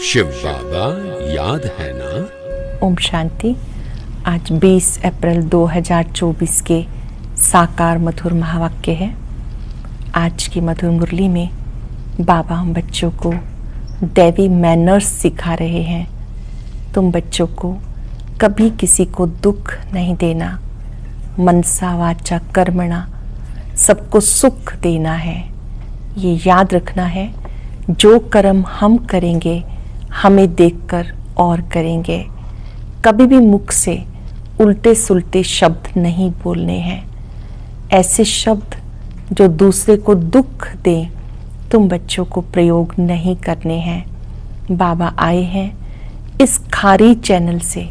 शिव बाबा याद है ना? ओम शांति। आज 20 अप्रैल 2024 के साकार मधुर महावाक्य है। आज की मधुर मुरली में बाबा हम बच्चों को दैवी मैनर्स सिखा रहे हैं। तुम बच्चों को कभी किसी को दुख नहीं देना, मनसा वाचा कर्मणा, सबको सुख देना है। ये याद रखना है, जो कर्म हम करेंगे हमें देखकर और करेंगे। कभी भी मुख से उल्टे सुलटे शब्द नहीं बोलने हैं। ऐसे शब्द जो दूसरे को दुख दें, तुम बच्चों को प्रयोग नहीं करने हैं। बाबा आए हैं इस खारी चैनल से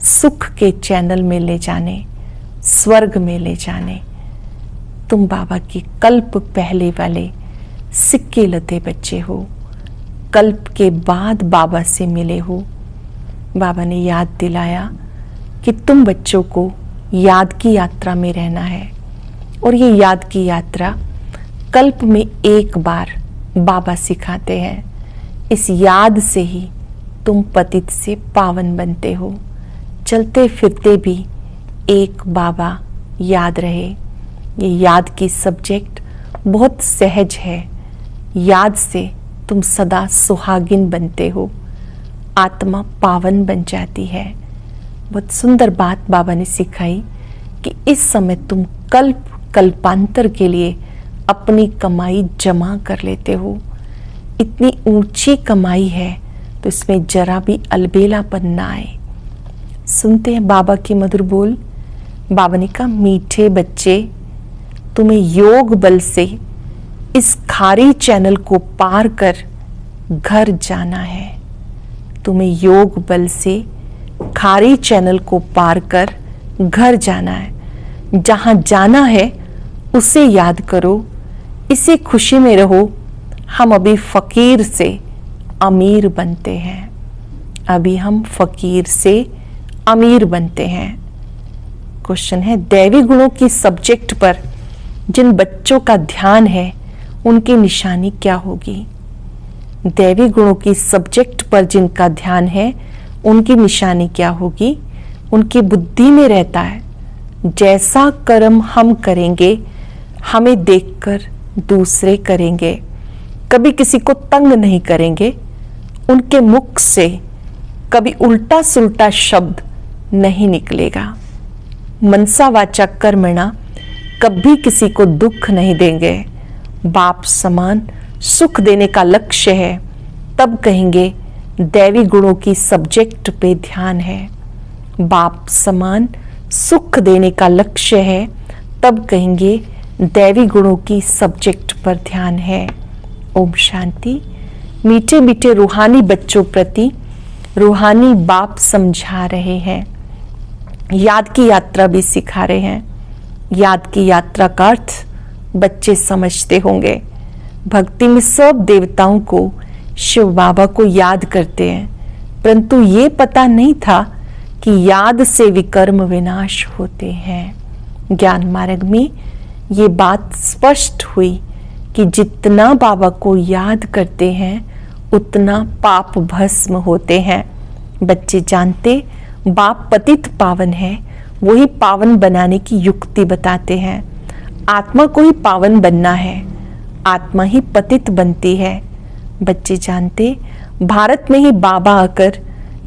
सुख के चैनल में ले जाने, स्वर्ग में ले जाने। तुम बाबा की कल्प पहले वाले सिक्के लते बच्चे हो, कल्प के बाद बाबा से मिले हो। बाबा ने याद दिलाया कि तुम बच्चों को याद की यात्रा में रहना है, और ये याद की यात्रा कल्प में एक बार बाबा सिखाते हैं। इस याद से ही तुम पतित से पावन बनते हो। चलते फिरते भी एक बाबा याद रहे। ये याद की सब्जेक्ट बहुत सहज है। याद से तुम सदा सुहागिन बनते हो, आत्मा पावन बन जाती है। बहुत सुंदर बात बाबा ने सिखाई कि इस समय तुम कल्पांतर के लिए अपनी कमाई जमा कर लेते हो। इतनी ऊंची कमाई है तो इसमें जरा भी अलबेलापन ना आए। सुनते हैं बाबा के मधुर बोल। बाबा ने कहा, मीठे बच्चे, तुम्हें योग बल से इस खारी चैनल को पार कर घर जाना है। तुम्हें योग बल से खारी चैनल को पार कर घर जाना है। जहां जाना है उसे याद करो, इसे खुशी में रहो। हम अभी फकीर से अमीर बनते हैं। अभी हम फकीर से अमीर बनते हैं। क्वेश्चन है, दैवी गुणों की सब्जेक्ट पर जिन बच्चों का ध्यान है उनकी निशानी क्या होगी? दैवी गुणों की सब्जेक्ट पर जिनका ध्यान है उनकी निशानी क्या होगी? उनकी बुद्धि में रहता है, जैसा कर्म हम करेंगे हमें देखकर दूसरे करेंगे। कभी किसी को तंग नहीं करेंगे। उनके मुख से कभी उल्टा सुल्टा शब्द नहीं निकलेगा। मनसा वाचा कर्मणा, कभी किसी को दुख नहीं देंगे। बाप समान सुख देने का लक्ष्य है, तब कहेंगे दैवी गुणों की सब्जेक्ट पे ध्यान है। बाप समान सुख देने का लक्ष्य है, तब कहेंगे दैवी गुणों की सब्जेक्ट पर ध्यान है। ओम शांति। मीठे मीठे रूहानी बच्चों प्रति रूहानी बाप समझा रहे हैं। याद की यात्रा भी सिखा रहे हैं। याद की यात्रा का अर्थ बच्चे समझते होंगे। भक्ति में सब देवताओं को शिव बाबा को याद करते हैं, परंतु ये पता नहीं था कि याद से विकर्म विनाश होते हैं। ज्ञान मार्ग में ये बात स्पष्ट हुई कि जितना बाबा को याद करते हैं उतना पाप भस्म होते हैं। बच्चे जानते बाप पतित पावन है, वही पावन बनाने की युक्ति बताते हैं। आत्मा को ही पावन बनना है, आत्मा ही पतित बनती है। बच्चे जानते भारत में ही बाबा आकर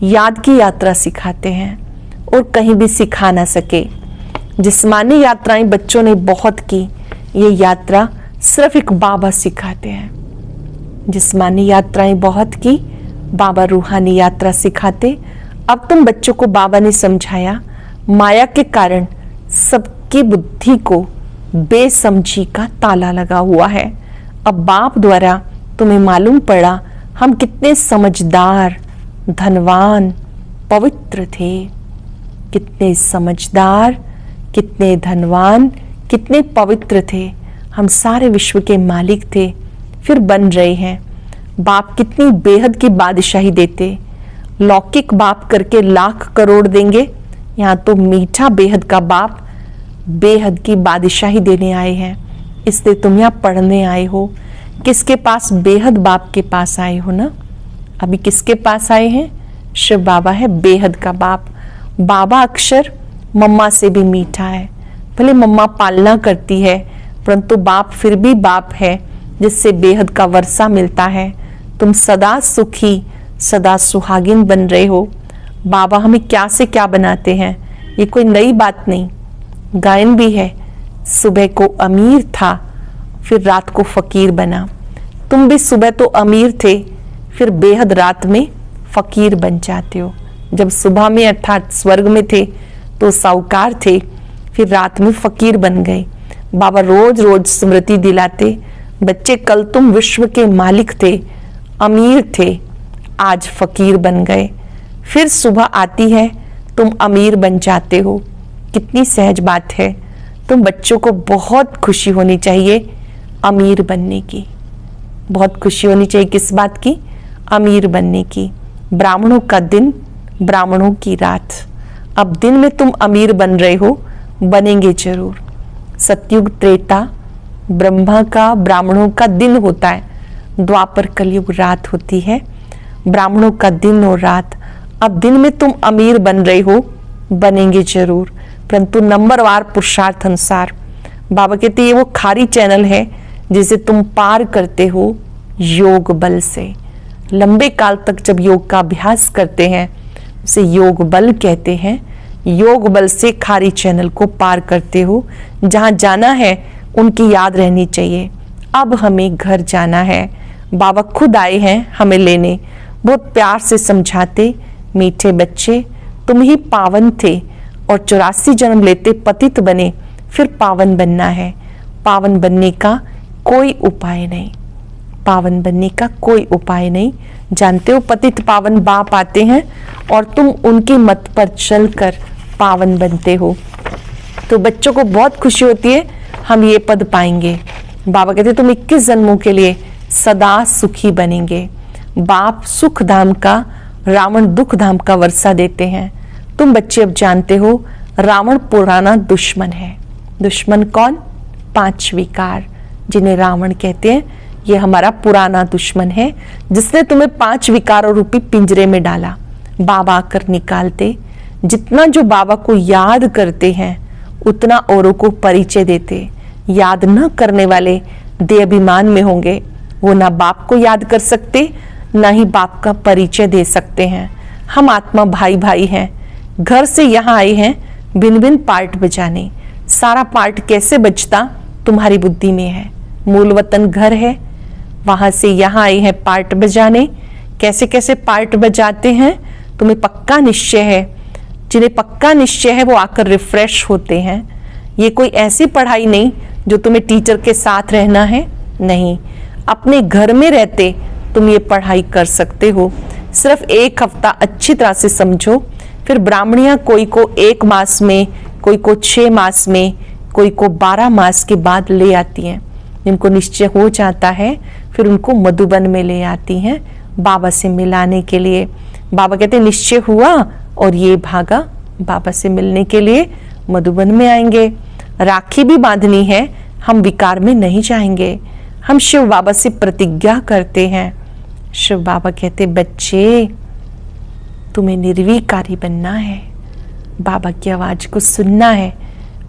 याद की यात्रा सिखाते हैं और कहीं भी सिखा ना सके। जिस्मानी यात्राएं बच्चों ने बहुत की, ये यात्रा सिर्फ एक बाबा सिखाते हैं। जिस्मानी यात्राएं बहुत की, बाबा रूहानी यात्रा सिखाते। अब तुम बच्चों को बाबा ने समझाया, माया के कारण सबकी बुद्धि को बेसमझी का ताला लगा हुआ है। अब बाप द्वारा तुम्हें मालूम पड़ा हम कितने समझदार, धनवान, पवित्र थे। कितने समझदार, कितने धनवान, कितने पवित्र थे। हम सारे विश्व के मालिक थे, फिर बन रहे हैं। बाप कितनी बेहद की बादशाही देते। लौकिक बाप करके लाख करोड़ देंगे, यहाँ तो मीठा बेहद का बाप बेहद की बादशाही देने आए हैं। इसलिए तुम यहाँ पढ़ने आए हो। किसके पास? बेहद बाप के पास आए हो ना। अभी किसके पास आए हैं? शिव बाबा है बेहद का बाप। बाबा अक्षर मम्मा से भी मीठा है। भले मम्मा पालना करती है, परंतु बाप फिर भी बाप है, जिससे बेहद का वर्षा मिलता है। तुम सदा सुखी, सदा सुहागिन बन रहे हो। बाबा हमें क्या से क्या बनाते हैं, ये कोई नई बात नहीं। गायन भी है, सुबह को अमीर था, फिर रात को फकीर बना। तुम भी सुबह तो अमीर थे, फिर बेहद रात में फकीर बन जाते हो। जब सुबह में अर्थात स्वर्ग में थे तो साहूकार थे, फिर रात में फकीर बन गए। बाबा रोज रोज स्मृति दिलाते, बच्चे कल तुम विश्व के मालिक थे, अमीर थे, आज फकीर बन गए। फिर सुबह आती है, तुम अमीर बन जाते हो। कितनी सहज बात है। तुम बच्चों को बहुत खुशी होनी चाहिए अमीर बनने की। बहुत खुशी होनी चाहिए किस बात की? अमीर बनने की। ब्राह्मणों का दिन, ब्राह्मणों की रात। अब दिन में तुम अमीर बन रहे हो, बनेंगे जरूर। सतयुग त्रेता ब्रह्मा का, ब्राह्मणों का दिन होता है। द्वापर कलयुग रात होती है, ब्राह्मणों का दिन और रात। अब दिन में तुम अमीर बन रहे हो, बनेंगे जरूर, परंतु नंबरवार पुरुषार्थ अनुसार। बाबा कहते ये वो खारी चैनल है जिसे तुम पार करते हो योग बल से। लंबे काल तक जब योग का अभ्यास करते हैं उसे योग बल कहते हैं। योग बल से खारी चैनल को पार करते हो। जहां जाना है उनकी याद रहनी चाहिए। अब हमें घर जाना है। बाबा खुद आए हैं हमें लेने। बहुत प्यार से समझाते, मीठे बच्चे तुम ही पावन थे और 84 जन्म लेते पतित बने, फिर पावन बनना है। पावन बनने का कोई उपाय नहीं, पावन बनने का कोई उपाय नहीं। जानते हो पतित पावन बाप आते हैं और तुम उनके मत पर चलकर पावन बनते हो। तो बच्चों को बहुत खुशी होती है हम ये पद पाएंगे। बाबा कहते तुम 21 जन्मों के लिए सदा सुखी बनेंगे। बाप सुख धाम का, रावण दुख धाम का वर्षा देते हैं। तुम बच्चे अब जानते हो रावण पुराना दुश्मन है। दुश्मन कौन? 5 विकार, जिन्हें रावण कहते हैं। ये हमारा पुराना दुश्मन है जिसने तुम्हें 5 विकारों रूपी पिंजरे में डाला। बाबा आकर निकालते। जितना जो बाबा को याद करते हैं उतना औरों को परिचय देते। याद न करने वाले दे अभिमान में होंगे। वो ना बाप को याद कर सकते, ना ही बाप का परिचय दे सकते हैं। हम आत्मा भाई भाई हैं। घर से यहाँ आए हैं भिन्न भिन्न पार्ट बजाने। सारा पार्ट कैसे बजता तुम्हारी बुद्धि में है। मूल वतन घर है, वहां से यहाँ आए हैं पार्ट बजाने। कैसे कैसे पार्ट बजाते हैं तुम्हें पक्का निश्चय है। जिन्हें पक्का निश्चय है वो आकर रिफ्रेश होते हैं। ये कोई ऐसी पढ़ाई नहीं जो तुम्हें टीचर के साथ रहना है, नहीं। अपने घर में रहते तुम ये पढ़ाई कर सकते हो। सिर्फ 1 हफ्ता अच्छी तरह से समझो। फिर ब्राह्मणियां कोई को 1 मास में, कोई को 6 मास में, कोई को 12 मास के बाद ले आती हैं। जिनको निश्चय हो जाता है फिर उनको मधुबन में ले आती हैं बाबा से मिलाने के लिए। बाबा कहते निश्चय हुआ और ये भागा बाबा से मिलने के लिए, मधुबन में आएंगे। राखी भी बांधनी है, हम विकार में नहीं जाएंगे। हम शिव बाबा से प्रतिज्ञा करते हैं। शिव बाबा कहते बच्चे तुम्हें निर्विकारी बनना है, बाबा की आवाज को सुनना है।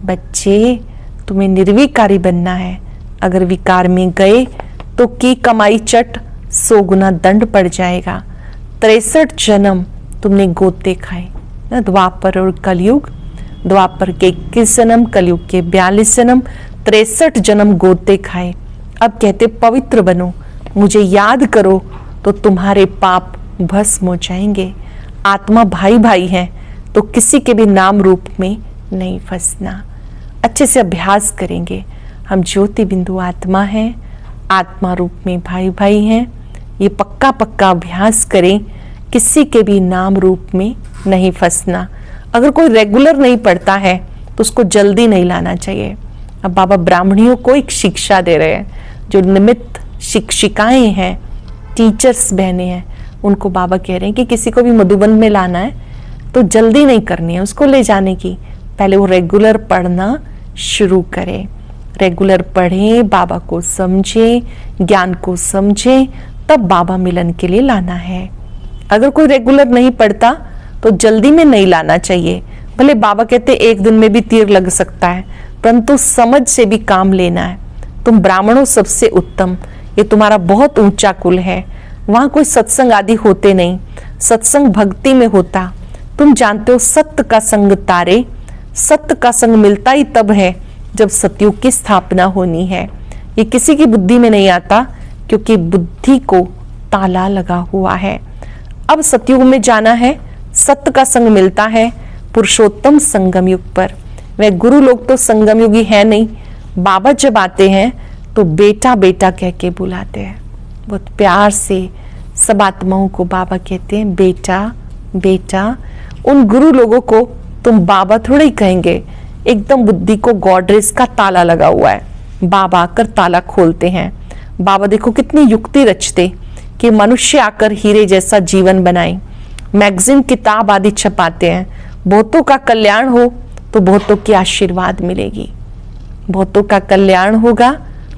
बच्चे तुम्हें निर्विकारी बनना है। अगर विकार में गए तो की कमाई चट 100 गुना दंड पड़ जाएगा। 63 जन्म तुमने गोते खाए ना, द्वापर और कलयुग। द्वापर के 21 जन्म, कलयुग के 42 जन्म, 63 जन्म गोते खाए। अब कहते पवित्र बनो, मुझे याद करो तो तुम्हारे पाप भस्म हो जाएंगे। आत्मा भाई भाई है तो किसी के भी नाम रूप में नहीं फंसना। अच्छे से अभ्यास करेंगे। हम ज्योति बिंदु आत्मा हैं, आत्मा रूप में भाई भाई हैं। ये पक्का पक्का अभ्यास करें, किसी के भी नाम रूप में नहीं फंसना। अगर कोई रेगुलर नहीं पढ़ता है तो उसको जल्दी नहीं लाना चाहिए। अब बाबा ब्राह्मणियों को एक शिक्षा दे रहे हैं। जो निमित्त शिक्षिकाएं हैं, टीचर्स बहने हैं, उनको बाबा कह रहे हैं कि किसी को भी मधुबन में लाना है तो जल्दी नहीं करनी है उसको ले जाने की। पहले वो रेगुलर पढ़ना शुरू करें। रेगुलर पढ़ें, बाबा को समझें, ज्ञान को समझें, तब बाबा मिलन के लिए लाना है। अगर कोई रेगुलर नहीं पढ़ता तो जल्दी में नहीं लाना चाहिए। भले बाबा कहते एक दिन में भी तीर लग सकता है, परंतु समझ से भी काम लेना है। तुम ब्राह्मणों सबसे उत्तम, ये तुम्हारा बहुत ऊंचा कुल है। वहां कोई सत्संग आदि होते नहीं, सत्संग भक्ति में होता। तुम जानते हो सत्य का संग तारे, सत्य का संग मिलता ही तब है जब सतयुग की स्थापना होनी है। ये किसी की बुद्धि में नहीं आता, क्योंकि बुद्धि को ताला लगा हुआ है। अब सतयुग में जाना है, सत्य का संग मिलता है पुरुषोत्तम संगम युग पर। वह गुरु लोग तो संगम युगी है नहीं। बाबा जब आते हैं तो बेटा बेटा कह के बुलाते हैं। बहुत प्यार से सब आत्माओं को बाबा कहते हैं बेटा बेटा। उन गुरु लोगों को तुम बाबा थोड़ा ही कहेंगे। एकदम बुद्धि को गॉडरेज का ताला लगा हुआ है, बाबा आकर ताला खोलते हैं। बाबा देखो कितनी युक्ति रचते कि मनुष्य आकर हीरे जैसा जीवन बनाए। मैगजीन किताब आदि छपाते हैं। बहुतों का कल्याण हो तो बहुतों की आशीर्वाद मिलेगी, बहुतों का कल्याण होगा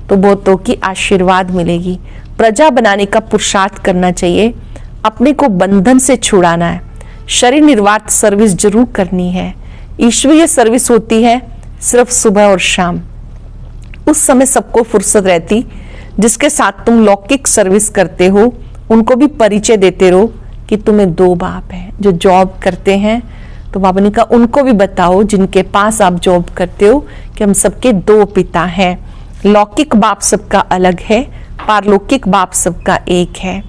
तो बहुतों की आशीर्वाद मिलेगी। प्रजा बनाने का पुरुषार्थ करना चाहिए, अपने को बंधन से छुड़ाना है। शरीर निर्वात सर्विस जरूर करनी है। ईश्वरीय सर्विस होती है सिर्फ सुबह और शाम। उस समय सबको फुर्सत रहती। जिसके साथ तुम लौकिक सर्विस करते हो उनको भी परिचय देते रहो कि तुम्हें दो बाप हैं। जो जॉब करते हैं तो बाबा ने कहा उनको भी बताओ, जिनके पास आप जॉब करते हो, कि हम सबके दो पिता हैं। लौकिक बाप सबका अलग है, पारलौकिक बाप सबका एक है।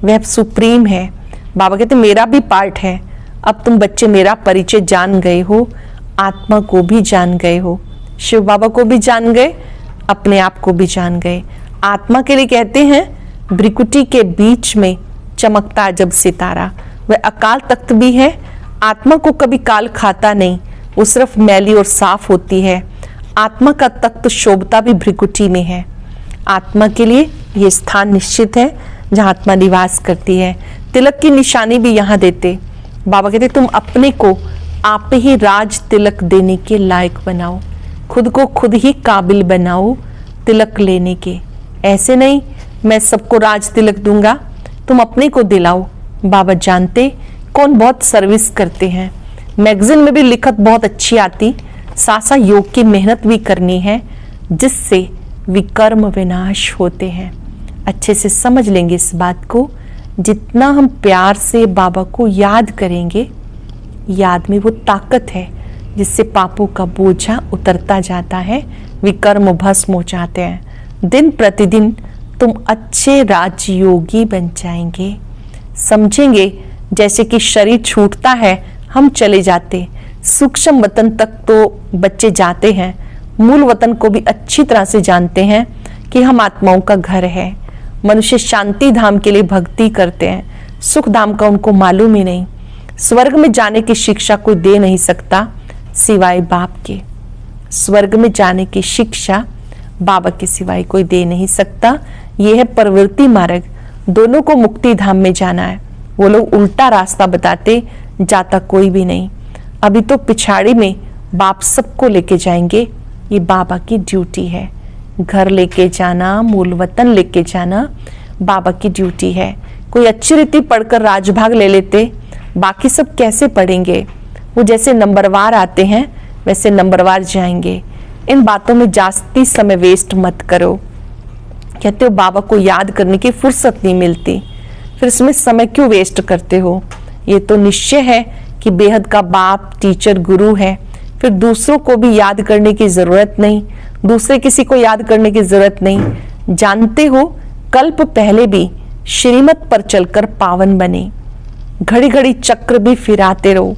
वह सुप्रीम है। बाबा कहते मेरा भी पार्ट है। अब तुम बच्चे मेरा परिचय जान गए हो, आत्मा को भी जान गए हो, शिव बाबा को भी जान गए, अपने आप को भी जान गए। आत्मा के लिए कहते हैं भ्रिकुटी के बीच में चमकता है जब सितारा। वह अकाल तख्त भी है। आत्मा को कभी काल खाता नहीं, वो सिर्फ मैली और साफ होती है। आत्मा का तख्त शोभता भी भ्रिकुटी में है। आत्मा के लिए ये स्थान निश्चित है जहाँ आत्मा निवास करती है। तिलक की निशानी भी यहाँ देते। बाबा कहते तुम अपने को आप ही राज तिलक देने के लायक बनाओ, खुद को खुद ही काबिल बनाओ तिलक लेने के। ऐसे नहीं मैं सबको राज तिलक दूंगा, तुम अपने को दिलाओ। बाबा जानते कौन बहुत सर्विस करते हैं। मैगजीन में भी लिखत बहुत अच्छी आती। सासा योग की मेहनत भी करनी है, जिससे विकर्म विनाश होते हैं। अच्छे से समझ लेंगे इस बात को। जितना हम प्यार से बाबा को याद करेंगे, याद में वो ताकत है जिससे पापों का बोझा उतरता जाता है, विकर्म भस्म हो जाते हैं। दिन प्रतिदिन तुम अच्छे राजयोगी बन जाएंगे। समझेंगे जैसे कि शरीर छूटता है, हम चले जाते, सूक्ष्म वतन तक तो बच्चे जाते हैं, मूल वतन को भी अच्छी तरह से जानते हैं कि हम आत्माओं का घर है। मनुष्य शांति धाम के लिए भक्ति करते हैं, सुख धाम का उनको मालूम ही नहीं। स्वर्ग में जाने की शिक्षा कोई दे नहीं सकता सिवाय बाप के। स्वर्ग में जाने की शिक्षा बाबा के सिवाय कोई दे नहीं सकता। यह है प्रवृत्ति मार्ग। दोनों को मुक्ति धाम में जाना है। वो लोग उल्टा रास्ता बताते, जाता कोई भी नहीं। अभी तो पिछाड़ी में बाप सबको लेके जाएंगे। ये बाबा की ड्यूटी है। घर लेके जाना, मूल वतन लेके जाना बाबा की ड्यूटी है। कोई अच्छी रीति पढ़कर राजभाग ले लेते, बाकी सब कैसे पढ़ेंगे? वो जैसे नंबरवार आते हैं वैसे नंबरवार जाएंगे। इन बातों में जास्ती समय वेस्ट मत करो। कहते हो बाबा को याद करने की फुर्सत नहीं मिलती, फिर इसमें समय क्यों वेस्ट करते हो? ये तो निश्चय है कि बेहद का बाप टीचर गुरु है, फिर दूसरों को भी याद करने की जरूरत नहीं, दूसरे किसी को याद करने की जरूरत नहीं। जानते हो कल्प पहले भी श्रीमत पर चलकर पावन बने। घड़ी घड़ी चक्र भी फिराते रहो।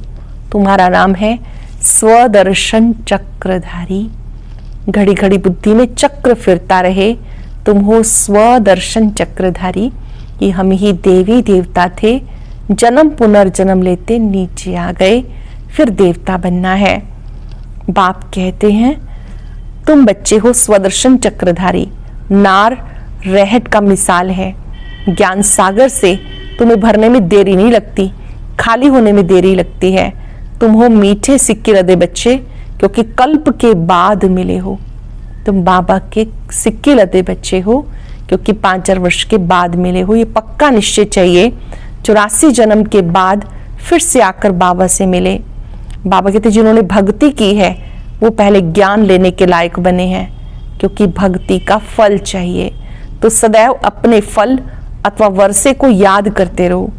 तुम्हारा नाम है स्वदर्शन चक्रधारी। घड़ी घड़ी बुद्धि में चक्र फिरता रहे। तुम हो स्वदर्शन चक्रधारी। कि हम ही देवी देवता थे, जन्म पुनर्जन्म लेते नीचे आ गए, फिर देवता बनना है। बाप कहते हैं तुम बच्चे हो स्वदर्शन चक्रधारी। नार रहट का मिसाल है। ज्ञान सागर से तुम्हें भरने में देरी नहीं लगती, खाली होने में देरी लगती है। तुम हो मीठे सिक्के लदे बच्चे, क्योंकि कल्प के बाद मिले हो। तुम बाबा के सिक्के लदे बच्चे हो, क्योंकि 5000 वर्ष के बाद मिले हो। ये पक्का निश्चय चाहिए 84 जन्म के बाद फिर से आकर बाबा से मिले। बाबा कहते जिन्होंने भक्ति की है वो पहले ज्ञान लेने के लायक बने हैं, क्योंकि भक्ति का फल चाहिए। तो सदैव अपने फल अथवा वर्षे को याद करते रहो।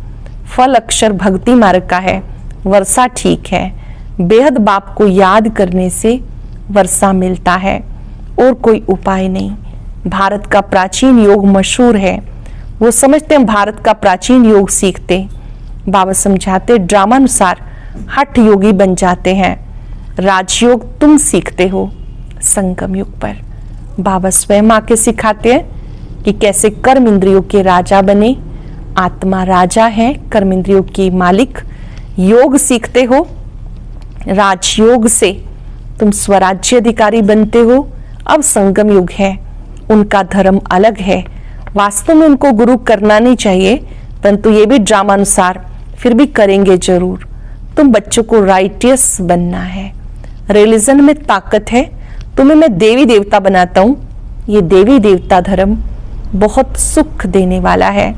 फल अक्षर भक्ति मार्ग का है, वर्षा ठीक है। बेहद बाप को याद करने से वर्षा मिलता है, और कोई उपाय नहीं। भारत का प्राचीन योग मशहूर है, वो समझते हैं भारत का प्राचीन योग सीखते। बाबा समझाते ड्रामानुसार हठ योगी बन जाते हैं। राजयोग तुम सीखते हो संगम युग पर। बाबा स्वयं आके सिखाते हैं कि कैसे कर्म इंद्रियों के राजा बने। आत्मा राजा है, कर्म इंद्रियों की मालिक। योग सीखते हो, राजयोग से तुम स्वराज्य अधिकारी बनते हो। अब संगम युग है, उनका धर्म अलग है। वास्तव में उनको गुरु करना नहीं चाहिए, परंतु ये भी ड्रामानुसार फिर भी करेंगे जरूर। तुम बच्चों को राइटियस बनना है। रिलीजन में ताकत है, तुम्हें मैं देवी देवता बनाता हूँ। ये देवी देवता धर्म बहुत सुख देने वाला है।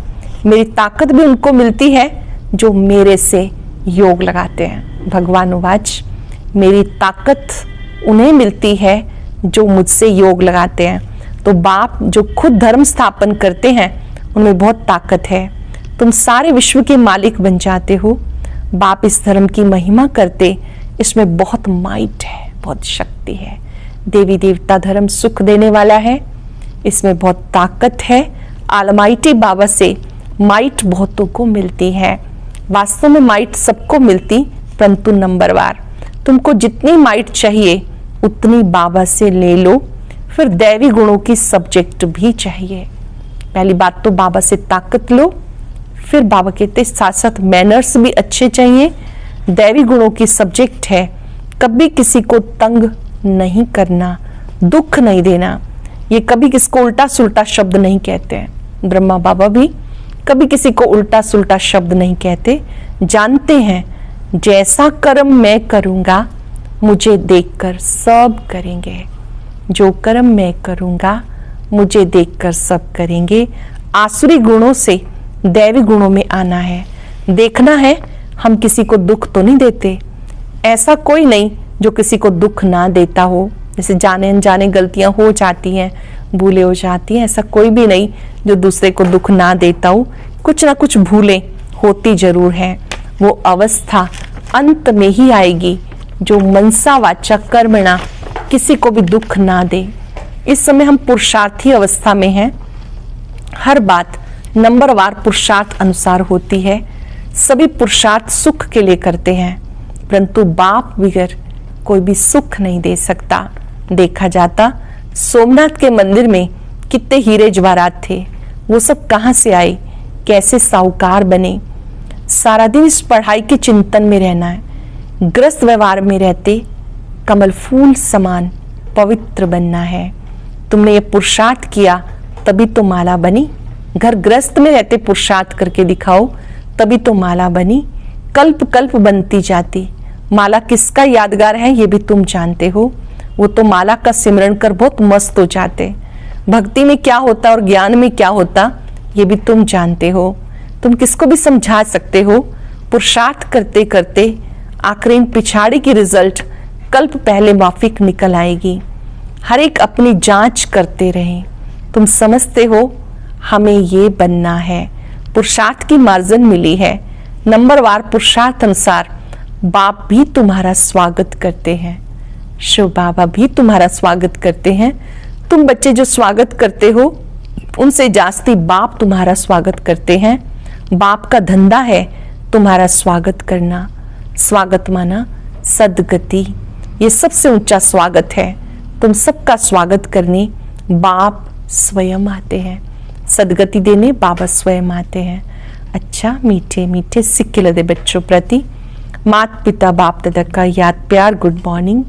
मेरी ताकत भी उनको मिलती है जो मेरे से योग लगाते हैं। भगवान उवाच, मेरी ताकत उन्हें मिलती है जो मुझसे योग लगाते हैं। तो बाप जो खुद धर्म स्थापन करते हैं उनमें बहुत ताकत है। तुम सारे विश्व के मालिक बन जाते हो। बाप इस धर्म की महिमा करते, इसमें बहुत माइट है, बहुत शक्ति है। देवी देवता धर्म सुख देने वाला है, इसमें बहुत ताकत है। आलमाइटी बाबा से माइट बहुतों को मिलती है। वास्तव में माइट सबको मिलती, परंतु नंबरवार। तुमको जितनी माइट चाहिए उतनी बाबा से ले लो। फिर दैवी गुणों की सब्जेक्ट भी चाहिए। पहली बात तो बाबा से ताकत लो, फिर बाबा कहते साथ साथ मैनर्स भी अच्छे चाहिए। दैवी गुणों की सब्जेक्ट है, कभी किसी को तंग नहीं करना, दुख नहीं देना। ये कभी किसको उल्टा सुल्टा शब्द नहीं कहते हैं। ब्रह्मा बाबा भी कभी किसी को उल्टा सुल्टा शब्द नहीं कहते। जानते हैं जैसा कर्म मैं करूंगा मुझे देखकर सब करेंगे। जो कर्म मैं करूंगा मुझे देखकर सब करेंगे। आसुरी गुणों से दैवी गुणों में आना है। देखना है हम किसी को दुख तो नहीं देते। ऐसा कोई नहीं जो किसी को दुख ना देता हो। जैसे जाने अनजाने गलतियां हो जाती हैं, भूलें हो जाती हैं, ऐसा कोई भी नहीं जो दूसरे को दुख ना देता हो। कुछ ना कुछ भूलें होती जरूर हैं। वो अवस्था अंत में ही आएगी जो मनसा वाचा कर्मणा किसी को भी दुख ना दे। इस समय हम पुरुषार्थी अवस्था में हैं। हर बात नंबरवार पुरुषार्थ अनुसार होती है। सभी पुरुषार्थ सुख के लिए करते हैं, परंतु बाप बगैर कोई भी सुख नहीं दे सकता। देखा जाता सोमनाथ के मंदिर में कितने हीरे जवाहरात थे, वो सब कहाँ से आए, कैसे साहूकार बने। सारा दिन इस पढ़ाई के चिंतन में रहना है। ग्रस्त व्यवहार में रहते कमल फूल समान पवित्र बनना है। तुमने ये पुरुषार्थ किया तभी तो माला बनी। घर ग्रस्त में रहते पुरुषार्थ करके दिखाओ तभी तो माला बनी। कल्प कल्प बनती जाती। माला किसका यादगार है ये भी तुम जानते हो। वो तो माला का सिमरन कर बहुत मस्त हो जाते। भक्ति में क्या होता और ज्ञान में क्या होता ये भी तुम जानते हो। तुम किसको भी समझा सकते हो। पुरुषार्थ करते करते आखिर पिछाड़ी की रिजल्ट कल्प पहले माफिक निकल आएगी। हर एक अपनी जांच करते रहें। तुम समझते हो हमें ये बनना है। पुरुषार्थ की मार्जिन मिली है। नंबरवार पुरुषार्थ अनुसार बाप भी तुम्हारा स्वागत करते हैं। शिव बाबा भी तुम्हारा स्वागत करते हैं। तुम बच्चे जो स्वागत करते हो उनसे जास्ती बाप तुम्हारा स्वागत करते हैं। बाप का धंधा है तुम्हारा स्वागत करना। स्वागत माना सदगति, ये सबसे ऊंचा स्वागत है। तुम सबका स्वागत करने बाप स्वयं आते हैं। सदगति देने बाबा स्वयं आते हैं। अच्छा मीठे मीठे सिक्के लदे बच्चों प्रति माता पिता बाप दादा का याद प्यार गुड मॉर्निंग।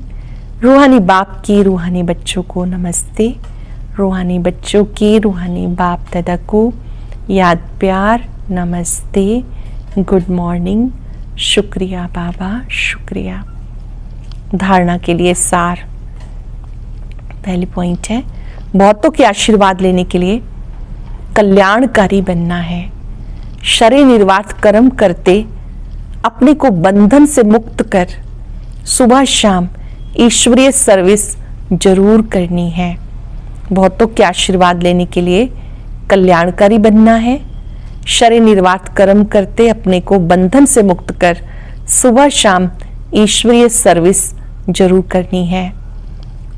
रूहानी बाप की रूहानी बच्चों को नमस्ते। रूहानी बच्चों की रूहानी बाप दादा को याद प्यार नमस्ते गुड मॉर्निंग। शुक्रिया बाबा शुक्रिया। धारणा के लिए सार पहली पॉइंट है बहुतों के आशीर्वाद लेने के लिए कल्याणकारी बनना है। शरीर निर्वात कर्म करते अपने को बंधन से मुक्त कर सुबह शाम ईश्वरीय सर्विस जरूर करनी है। बहुतों के आशीर्वाद लेने के लिए कल्याणकारी बनना है। शरीर निर्वात कर्म करते अपने को बंधन से मुक्त कर सुबह शाम ईश्वरीय सर्विस जरूर करनी है।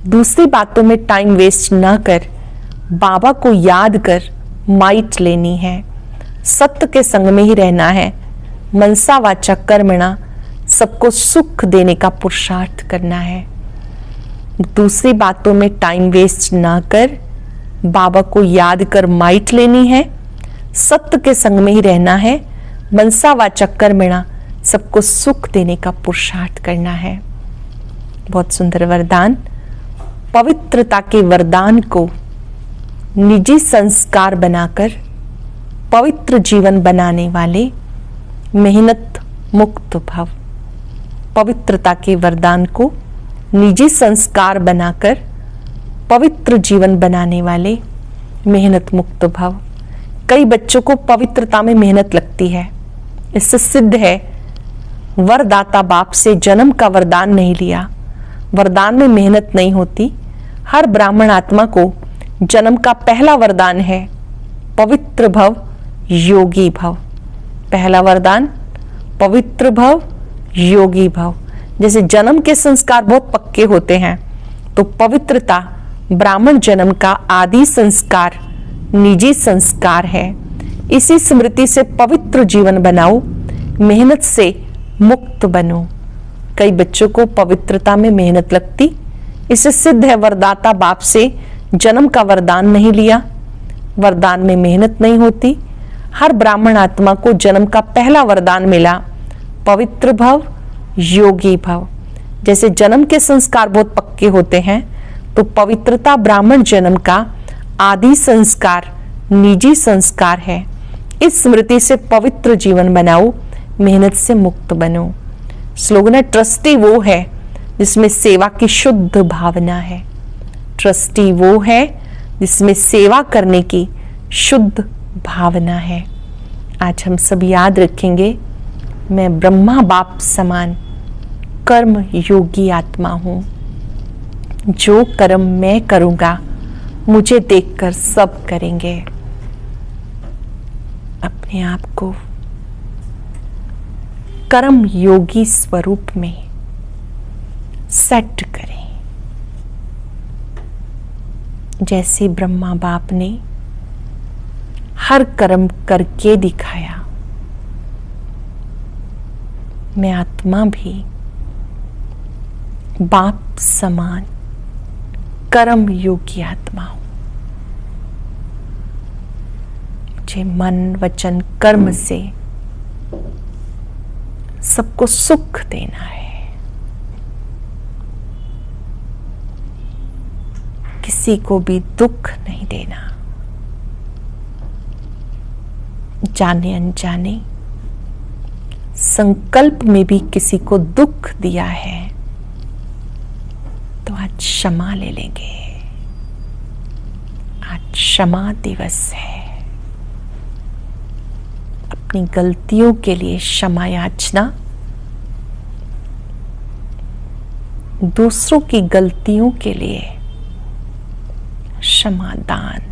दूसरी बातों में टाइम वेस्ट ना कर बाबा को याद कर माइट लेनी है। सत्य के संग में ही रहना है। मनसा वाचा कर्मणा सबको सुख देने का पुरुषार्थ करना है। दूसरी बातों में टाइम वेस्ट ना कर बाबा को याद कर माइट लेनी है। सत्य के संग में ही रहना है। मनसा वाचा कर्मणा सबको सुख देने का पुरुषार्थ करना है। बहुत सुंदर वरदान। पवित्रता के वरदान को निजी संस्कार बनाकर पवित्र जीवन बनाने वाले मेहनत मुक्त भव। पवित्रता के वरदान को निजी संस्कार बनाकर पवित्र जीवन बनाने वाले मेहनत मुक्त भव। कई बच्चों को पवित्रता में मेहनत लगती है। इससे सिद्ध है वरदाता बाप से जन्म का वरदान नहीं लिया। वरदान में मेहनत नहीं होती। हर ब्राह्मण आत्मा को जन्म का पहला वरदान है पवित्र भव योगी भव। पहला वरदान पवित्र भव योगी भव। जैसे जन्म के संस्कार बहुत पक्के होते हैं तो पवित्रता ब्राह्मण जन्म का आदि संस्कार निजी संस्कार है। इसी स्मृति से पवित्र जीवन बनाओ, मेहनत से मुक्त बनो। कई बच्चों को पवित्रता में मेहनत लगती। इससे सिद्ध है वरदाता बाप से जन्म का वरदान नहीं लिया। वरदान में मेहनत नहीं होती। हर ब्राह्मण आत्मा को जन्म का पहला वरदान मिला पवित्र भव योगी भव। जैसे जन्म के संस्कार बहुत पक्के होते हैं तो पवित्रता ब्राह्मण जन्म का आदि संस्कार निजी संस्कार है। इस स्मृति से पवित्र जीवन बनाओ, मेहनत से मुक्त बनो। स्लोगन है ट्रस्टी वो है जिसमें सेवा की शुद्ध भावना है। ट्रस्टी वो है जिसमें सेवा करने की शुद्ध भावना है। आज हम सब याद रखेंगे मैं ब्रह्मा बाप समान कर्म योगी आत्मा हूं। जो कर्म मैं करूंगा मुझे देखकर सब करेंगे। अपने आप को कर्म योगी स्वरूप में सेट करें। जैसे ब्रह्मा बाप ने हर कर्म करके दिखाया, मैं आत्मा भी बाप समान कर्म योगी आत्मा हूं। मुझे मन वचन कर्म से सबको सुख देना है। किसी को भी दुख नहीं देना। जाने अनजाने संकल्प में भी किसी को दुख दिया है तो आज क्षमा ले लेंगे। आज क्षमा दिवस है। अपनी गलतियों के लिए क्षमा याचना, दूसरों की गलतियों के लिए क्षमा दान।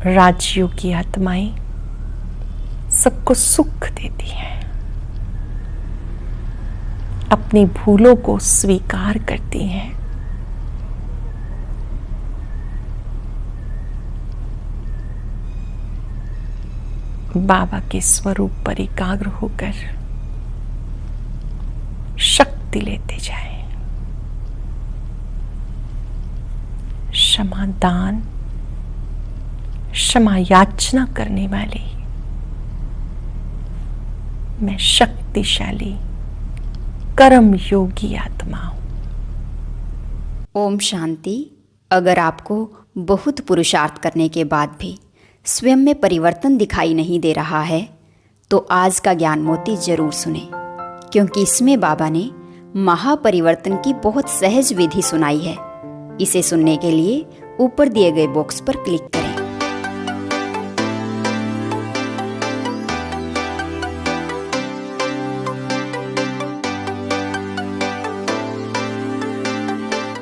राजयोग की आत्माएं सबको सुख देती हैं। अपनी भूलों को स्वीकार करती हैं। बाबा के स्वरूप पर एकाग्र होकर शक्ति लेते जाएं। क्षमा दान, क्षमा याचना करने वाली मैं शक्तिशाली कर्म योगी आत्मा हूं। ओम शांति। अगर आपको बहुत पुरुषार्थ करने के बाद भी स्वयं में परिवर्तन दिखाई नहीं दे रहा है तो आज का ज्ञान मोती जरूर सुने, क्योंकि इसमें बाबा ने महापरिवर्तन की बहुत सहज विधि सुनाई है। इसे सुनने के लिए ऊपर दिए गए बॉक्स पर क्लिक करें।